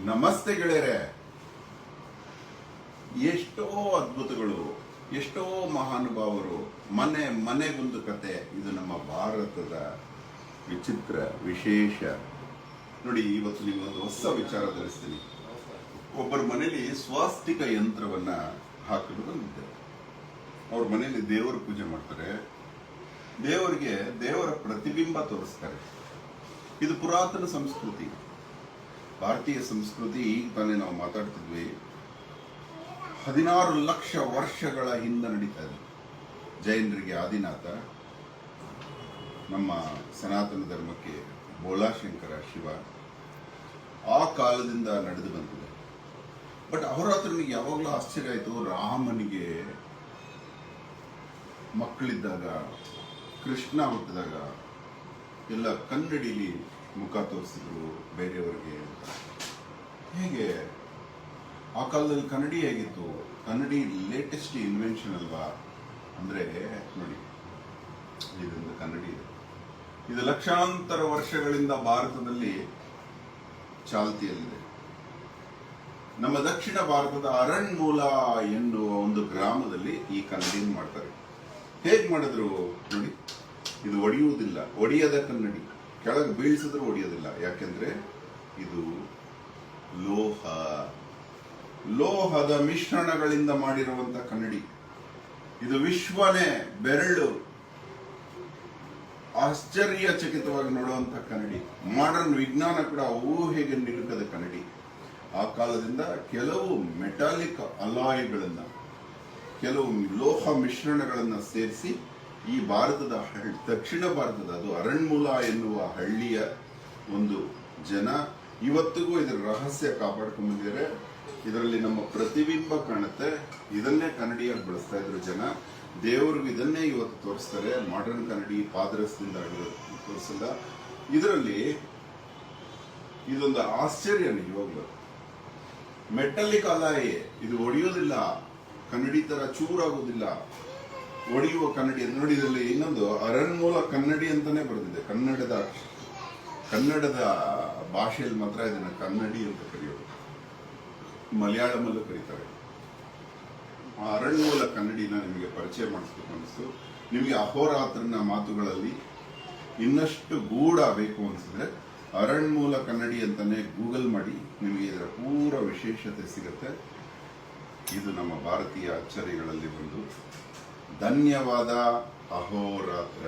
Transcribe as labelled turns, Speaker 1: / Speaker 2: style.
Speaker 1: ನಮಸ್ತೆ ಗೆಳೆಯರೆ. ಎಷ್ಟೋ ಅದ್ಭುತಗಳು, ಎಷ್ಟೋ ಮಹಾನುಭಾವರು, ಮನೆಗೊಂದು ಕತೆ. ಇದು ನಮ್ಮ ಭಾರತದ ವಿಚಿತ್ರ ವಿಶೇಷ. ನೋಡಿ, ಇವತ್ತು ನಿಮಗೊಂದು ಹೊಸ ವಿಚಾರ ತಿಳಿಸ್ತೀನಿ. ಒಬ್ಬರ ಮನೇಲಿ ಸ್ವಾಸ್ತಿಕ ಯಂತ್ರವನ್ನ ಹಾಕಲು ಬಂದಿದ್ದೆ. ಅವ್ರ ಮನೇಲಿ ದೇವರ ಪೂಜೆ ಮಾಡ್ತಾರೆ, ದೇವರಿಗೆ ದೇವರ ಪ್ರತಿಬಿಂಬ ತೋರಿಸ್ತಾರೆ. ಇದು ಪುರಾತನ ಸಂಸ್ಕೃತಿ, ಭಾರತೀಯ ಸಂಸ್ಕೃತಿ. ಈಗ ತಾನೇ ನಾವು ಮಾತಾಡ್ತಿದ್ವಿ, 16 ಲಕ್ಷ ವರ್ಷಗಳ ಹಿಂದೆ ನಡೀತಾ ಇದೆ. ಜೈನರಿಗೆ ಆದಿನಾಥ, ನಮ್ಮ ಸನಾತನ ಧರ್ಮಕ್ಕೆ ಬೋಲಾಶಂಕರ ಶಿವ, ಆ ಕಾಲದಿಂದ ನಡೆದು ಬಂದಿದೆ. ಬಟ್ ಅಹೋರಾತ್ರನಿಗೆ ಯಾವಾಗಲೂ ಆಶ್ಚರ್ಯ ಆಯಿತು. ರಾಮನಿಗೆ ಮಕ್ಕಳಿದ್ದಾಗ, ಕೃಷ್ಣ ಹುಟ್ಟಿದಾಗ ಎಲ್ಲ ಕನ್ನಡಿಲಿ ಮುಖ ತೋರಿಸಿದ್ರು ಬೇರೆಯವರಿಗೆ. ಹೇಗೆ ಆ ಕಾಲದಲ್ಲಿ ಕನ್ನಡಿ ಹೇಗಿತ್ತು? ಕನ್ನಡಿ ಲೇಟೆಸ್ಟ್ ಇನ್ವೆನ್ಷನ್ ಅಲ್ವಾ? ಅಂದ್ರೆ ನೋಡಿ, ಇದೊಂದು ಕನ್ನಡಿ ಇದೆ. ಇದು ಲಕ್ಷಾಂತರ ವರ್ಷಗಳಿಂದ ಭಾರತದಲ್ಲಿ ಚಾಲ್ತಿಯಲ್ಲಿದೆ. ನಮ್ಮ ದಕ್ಷಿಣ ಭಾರತದ ಅರಣ್ಮೂಲ ಎನ್ನುವ ಒಂದು ಗ್ರಾಮದಲ್ಲಿ ಈ ಕನ್ನಡಿಯನ್ನು ಮಾಡ್ತಾರೆ. ಹೇಗ್ ಮಾಡಿದ್ರು ನೋಡಿ, ಇದು ಒಡೆಯುವುದಿಲ್ಲ, ಒಡೆಯದ ಕನ್ನಡಿ. ಕೆಳಗೆ ಬೀಳಿಸಿದ್ರು ಒಡೆಯೋದಿಲ್ಲ. ಯಾಕೆಂದ್ರೆ ಇದು ಲೋಹದ ಮಿಶ್ರಣಗಳಿಂದ ಮಾಡಿರುವಂತ ಕನ್ನಡಿ. ಇದು ವಿಶ್ವನೇ ಬೆರಳು ಆಶ್ಚರ್ಯಚಕಿತವಾಗಿ ನೋಡುವಂತ ಕನ್ನಡಿ. ಮಾಡರ್ನ್ ವಿಜ್ಞಾನ ಕೂಡ ಊಹೆಗೆ ನಿಲುಕದ ಕನ್ನಡಿ. ಆ ಕಾಲದಿಂದ ಕೆಲವು ಮೆಟಾಲಿಕ್ ಅಲಾಯ್ಗಳನ್ನ, ಕೆಲವು ಲೋಹ ಮಿಶ್ರಣಗಳನ್ನ ಸೇರಿಸಿ ಈ ಭಾರತದ ದಕ್ಷಿಣ ಭಾರತದ, ಅದು ಅರಣ್ಮೂಲ ಎನ್ನುವ ಹಳ್ಳಿಯ ಒಂದು ಜನ ಇವತ್ತಿಗೂ ಇದರ ರಹಸ್ಯ ಕಾಪಾಡ್ಕೊಂಡ್ ಬಂದಿದ್ದಾರೆ. ಇದರಲ್ಲಿ ನಮ್ಮ ಪ್ರತಿಬಿಂಬ ಕಾಣುತ್ತೆ. ಇದನ್ನೇ ಕನ್ನಡಿಯಾಗಿ ಬಳಸ್ತಾ ಇದ್ರು ಜನ. ದೇವರಿಗೂ ಇದನ್ನೇ ಇವತ್ತು ತೋರಿಸ್ತಾರೆ. ಮಾಡರ್ನ್ ಕನ್ನಡಿ ಪಾದರಸದಿಂದ ತೋರಿಸಲ್ಲ. ಇದರಲ್ಲಿ ಇದೊಂದು ಆಶ್ಚರ್ಯ ನಿಜವಾಗ್ಲು. ಮೆಟಲಿಕ್ ಅಲಾಯ್, ಇದು ಒಡೆಯೋದಿಲ್ಲ, ಕನ್ನಡಿ ತರ ಚೂರಾಗೋದಿಲ್ಲ, ಒಡೆಯುವ ಕನ್ನಡಿ. ನೋಡಿ, ಇದರಲ್ಲಿ ಇನ್ನೊಂದು ಅರಣ್ಮೂಲ ಕನ್ನಡಿ ಅಂತಾನೆ ಬರೆದಿದೆ. ಕನ್ನಡದ ಭಾಷೆಯಲ್ಲಿ ಮಾತ್ರ ಇದನ್ನ ಕನ್ನಡಿ ಅಂತ ಕರೆಯೋದು. ಮಲಯಾಳಮಲ್ಲೂ ಕರೀತಾರೆ. ಆ ಅರಣ್ಮೂಲ ಕನ್ನಡಿನ ನಿಮಗೆ ಪರಿಚಯ ಮಾಡಿಸ್ಬೇಕು ಅನಿಸ್ತು. ನಿಮಗೆ ಅಹೋರಾತ್ರನ ಮಾತುಗಳಲ್ಲಿ ಇನ್ನಷ್ಟು ಗೂಢ ಬೇಕು ಅನಿಸಿದ್ರೆ ಅರಣ್ಮೂಲ ಕನ್ನಡಿ ಅಂತಾನೆ ಗೂಗಲ್ ಮಾಡಿ, ನಿಮಗೆ ಇದರ ಪೂರ ವಿಶೇಷತೆ ಸಿಗುತ್ತೆ. ಇದು ನಮ್ಮ ಭಾರತೀಯ ಅಚ್ಚರಿಗಳಲ್ಲಿ ಒಂದು. ಧನ್ಯವಾದ. ಅಹೋರಾತ್ರ.